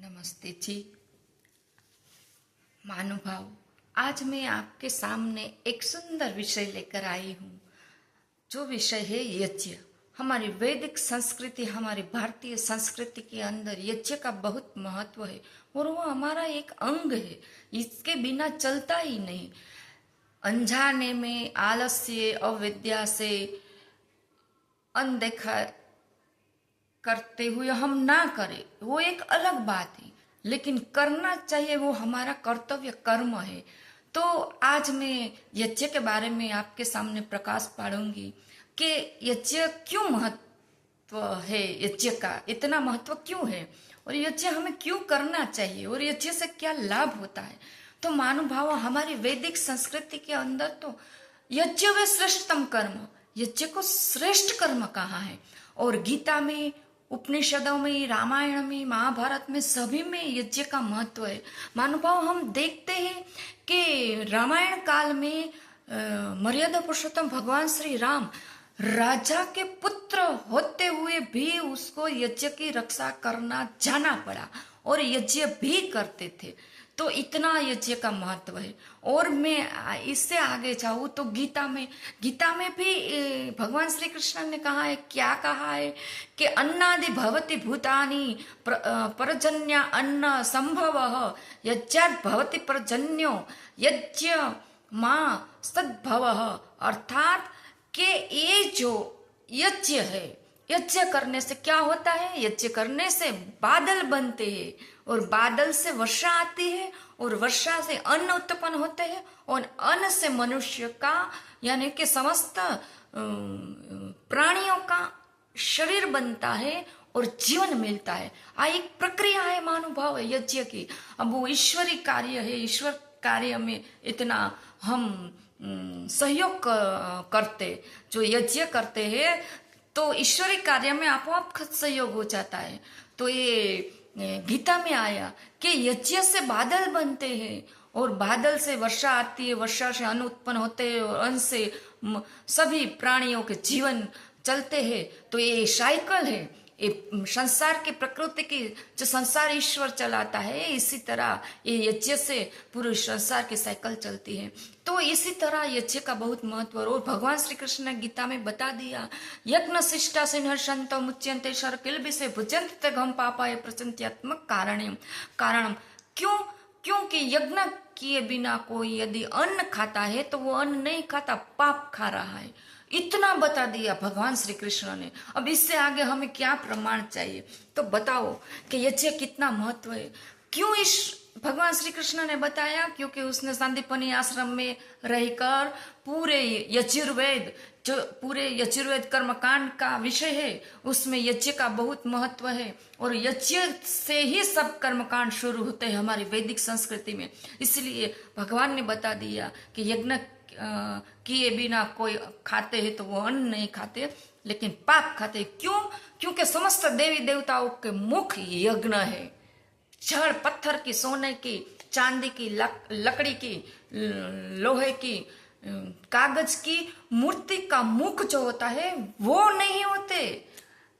नमस्ते जी। महानुभाव, आज मैं आपके सामने एक सुंदर विषय लेकर आई हूँ। जो विषय है यज्ञ। हमारी वैदिक संस्कृति, हमारी भारतीय संस्कृति के अंदर यज्ञ का बहुत महत्व है और वो हमारा एक अंग है। इसके बिना चलता ही नहीं। अनजाने में, आलस्य, अविद्या से, अनदेखा करते हुए हम ना करें, वो एक अलग बात है, लेकिन करना चाहिए, वो हमारा कर्तव्य कर्म है। तो आज मैं यज्ञ के बारे में आपके सामने प्रकाश पाड़ूंगी कि यज्ञ क्यों महत्व है, यज्ञ का इतना महत्व क्यों है और यज्ञ हमें क्यों करना चाहिए और यज्ञ से क्या लाभ होता है। तो महानुभाव, हमारी वैदिक संस्कृति के अंदर तो यज्ञ व श्रेष्ठतम कर्म, यज्ञ को श्रेष्ठ कर्म कहा है। और गीता में, उपनिषदों में, रामायण में, महाभारत में, सभी में यज्ञ का महत्व है। महानुभाव, हम देखते हैं कि रामायण काल में मर्यादा पुरुषोत्तम भगवान श्री राम राजा के पुत्र होते हुए भी उसको यज्ञ की रक्षा करना जाना पड़ा और यज्ञ भी करते थे। तो इतना यज्ञ का महत्व है। और मैं इससे आगे जाऊँ तो गीता में भी भगवान श्री कृष्ण ने कहा है, क्या कहा है कि अन्नादि भवति भूतानि परजन्य अन्न संभव यज्ञात् भवति परजन्यो यज्ञ मां सद्भव। अर्थात कि ये जो यज्ञ है, यज्ञ करने से क्या होता है, यज्ञ करने से बादल बनते हैं और बादल से वर्षा आती है और वर्षा से अन्न उत्पन्न होते हैं और अन्न से मनुष्य का यानी कि समस्त प्राणियों का शरीर बनता है और जीवन मिलता है। एक प्रक्रिया है महानुभाव है यज्ञ की। अब वो ईश्वरी कार्य है, ईश्वर कार्य में इतना हम सहयोग करते, जो यज्ञ करते हैं तो ईश्वरी कार्य में आपो-आप सहयोग हो जाता है। तो ये गीता में आया कि यज्ञ से बादल बनते हैं और बादल से वर्षा आती है, वर्षा से अन्न उत्पन्न होते हैं और अन्न से सभी प्राणियों के जीवन चलते हैं। तो ये साइकिल है, ये संसार की प्रकृति की, जो संसार ईश्वर चलाता है, इसी तरह ये यज्ञ से पूरे संसार की साइकिल चलती है। तो इसी तरह यज्ञ का बहुत महत्व और भगवान श्री कृष्ण ने गीता में बता दिया, यज्ञ शिष्टा सिंहर्षंत मुच्यंते शर्किल से भुजंत घम पापाय प्रचंत्यात्मक कारणम। क्योंकि यज्ञ किए बिना कोई यदि अन्न खाता है तो वो अन्न नहीं खाता, पाप खा रहा है। इतना बता दिया भगवान श्री कृष्ण ने। अब इससे आगे हमें क्या प्रमाण चाहिए, तो बताओ कि यज्ञ कितना महत्व है। क्यों इस भगवान श्री कृष्ण ने बताया, क्योंकि उसने सांदीपनी आश्रम में रहकर पूरे यजुर्वेद, जो पूरे यजुर्वेद कर्मकांड का विषय है, उसमें यज्ञ का बहुत महत्व है और यज्ञ से ही सब कर्मकांड शुरू होते हैं हमारी वैदिक संस्कृति में। इसलिए भगवान ने बता दिया कि यज्ञ किए बिना कोई खाते हैं तो वो अन्न नहीं खाते, लेकिन पाप खाते। क्योंकि समस्त देवी देवताओं के मुख यज्ञ है। छड़ पत्थर की, सोने की, चांदी की, लकड़ी की, लोहे की, कागज की मूर्ति का मुख जो होता है वो नहीं होते,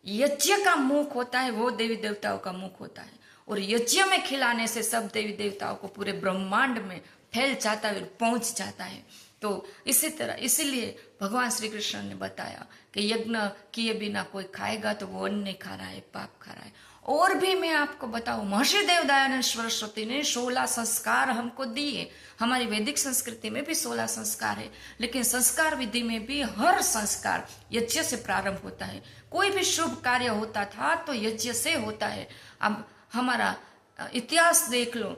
यज्ञ का मुख होता है, वो देवी देवताओं का मुख होता है। और यज्ञ में खिलाने से सब देवी देवताओं को पूरे ब्रह्मांड में फैल जाता है, पहुंच जाता है। तो इसी तरह, इसीलिए भगवान श्री कृष्ण ने बताया कि यज्ञ किए बिना कोई खाएगा तो वो अन्न नहीं खा रहा है, पाप खा रहा है। और भी मैं आपको बताऊं, महर्षि देवदयानंद सरस्वती ने 16 संस्कार हमको दिए। हमारी वैदिक संस्कृति में भी 16 संस्कार है, लेकिन संस्कार विधि में भी हर संस्कार यज्ञ से प्रारंभ होता है। कोई भी शुभ कार्य होता था तो यज्ञ से होता है। अब हमारा इतिहास देख लो,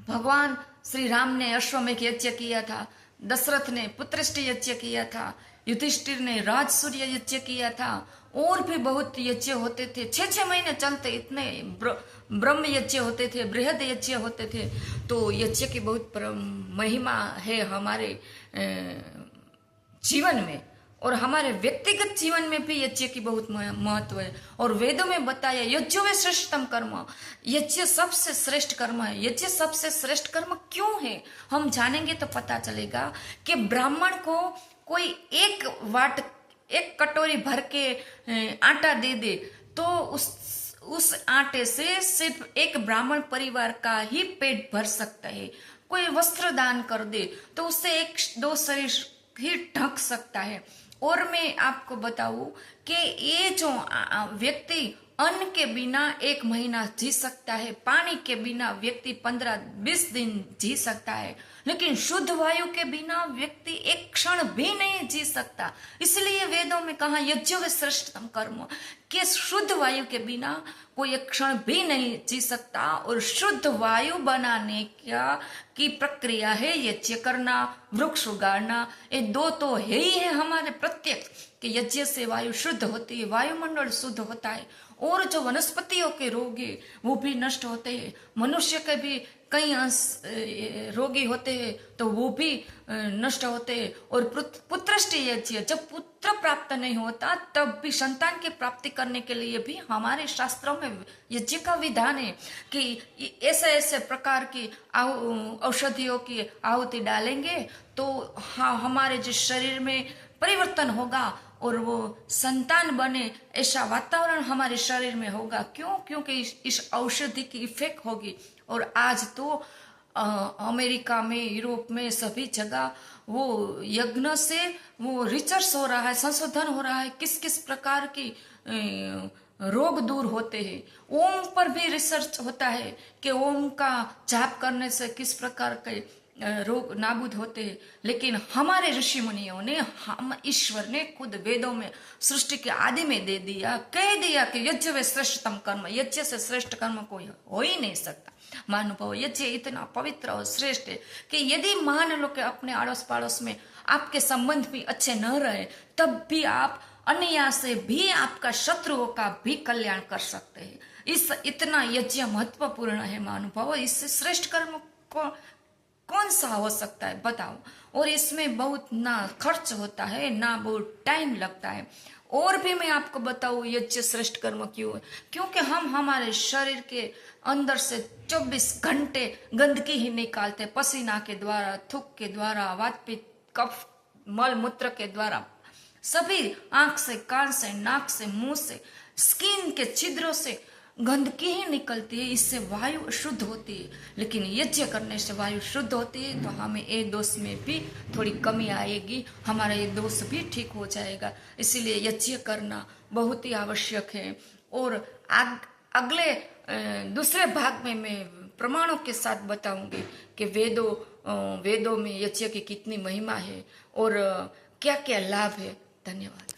भगवान श्री राम ने अश्वमेध यज्ञ किया था, दशरथ ने पुत्रष्टि यज्ञ किया था, युधिष्ठिर ने राजसूय यज्ञ किया था, और भी बहुत यज्ञ होते थे, 6-6 महीने चलते, इतने ब्रह्म यज्ञ होते थे, बृहद यज्ञ होते थे। तो यज्ञ की बहुत महिमा है हमारे जीवन में और हमारे व्यक्तिगत जीवन में भी यज्ञ की बहुत महत्व है। और वेदों में बताया यज्ञ व श्रेष्ठतम कर्म, यज्ञ सबसे श्रेष्ठ कर्म है। यज्ञ सबसे श्रेष्ठ कर्म क्यों है, हम जानेंगे तो पता चलेगा कि ब्राह्मण को कोई एक कटोरी भर के आटा दे दे तो उस आटे से सिर्फ एक ब्राह्मण परिवार का ही पेट भर सकता है। कोई वस्त्र दान कर दे तो उससे एक दो शरीर ही ढक सकता है। और मैं आपको बताऊं कि ये जो व्यक्ति अन्न के बिना 1 महीना जी सकता है, पानी के बिना व्यक्ति 15-20 दिन जी सकता है, लेकिन शुद्ध वायु के बिना व्यक्ति एक क्षण भी नहीं जी सकता। इसलिए वेदों में कहा यज्ञ व श्रेष्ठतम कर्म, कि शुद्ध वायु के बिना कोई एक क्षण भी नहीं जी सकता। और शुद्ध वायु बनाने की प्रक्रिया है यज्ञ करना, वृक्ष उगाड़ना। ये दो तो है ही है हमारे प्रत्यक्ष, कि यज्ञ से वायु शुद्ध होती है, वायुमंडल शुद्ध होता है, और जो वनस्पतियों के रोग है वो भी नष्ट होते हैं। मनुष्य के भी कई अंश रोगी होते हैं तो वो भी नष्ट होते हैं। और पुत्रष्टि यज्ञ, जब पुत्र प्राप्त नहीं होता तब भी संतान की प्राप्ति करने के लिए भी हमारे शास्त्रों में यज्ञ का विधान है कि ऐसे ऐसे प्रकार की औषधियों की आहुति डालेंगे तो हाँ हमारे जिस शरीर में परिवर्तन होगा और वो संतान बने, ऐसा वातावरण हमारे शरीर में होगा। क्यों? क्योंकि इस औषधि की इफेक्ट होगी। और आज तो अमेरिका में, यूरोप में, सभी जगह वो यज्ञ से वो रिसर्च हो रहा है, संशोधन हो रहा है, किस किस प्रकार की रोग दूर होते हैं। ओम पर भी रिसर्च होता है कि ओम का जाप करने से किस प्रकार के रोग नाबूद होते हैं। लेकिन हमारे ऋषि मुनियों ने, हम ईश्वर ने खुद वेदों में सृष्टि के आदि में दे दिया, कह दिया कि यज्ञ व श्रेष्ठतम कर्म, यज्ञ से श्रेष्ठ कर्म कोई हो ही नहीं सकता। महानुभाव, यज्ञ इतना पवित्र और श्रेष्ठ है कि यदि मान लो कि अपने अड़ोस पड़ोस में आपके संबंध भी अच्छे न रहे, तब भी आप अन्य से भी आपका शत्रुओं का भी कल्याण कर सकते हैं। इस इतना यज्ञ महत्वपूर्ण है महानुभाव। इससे श्रेष्ठ कर्म को कौन सा हो सकता है बताओ। और इसमें बहुत ना खर्च होता है, ना बहुत टाइम लगता है। और भी मैं आपको बताऊं यज्ञ श्रेष्ठ कर्म क्यों है, क्योंकि हम हमारे शरीर के अंदर से 24 घंटे गंदगी ही निकालते, पसीना के द्वारा, थूक के द्वारा, वात पित्त, कफ, मल मूत्र के द्वारा, सभी आंख से, कान से, नाक से, मुंह से, स्किन के छिद्रों से गंदगी ही निकलती है। इससे वायु शुद्ध होती है। लेकिन यज्ञ करने से वायु शुद्ध होती है तो हमें ये दोष में भी थोड़ी कमी आएगी, हमारा ये दोष भी ठीक हो जाएगा। इसीलिए यज्ञ करना बहुत ही आवश्यक है। और अगले दूसरे भाग में मैं प्रमाणों के साथ बताऊंगी कि वेदों में यज्ञ की कितनी महिमा है और क्या क्या लाभ है। धन्यवाद।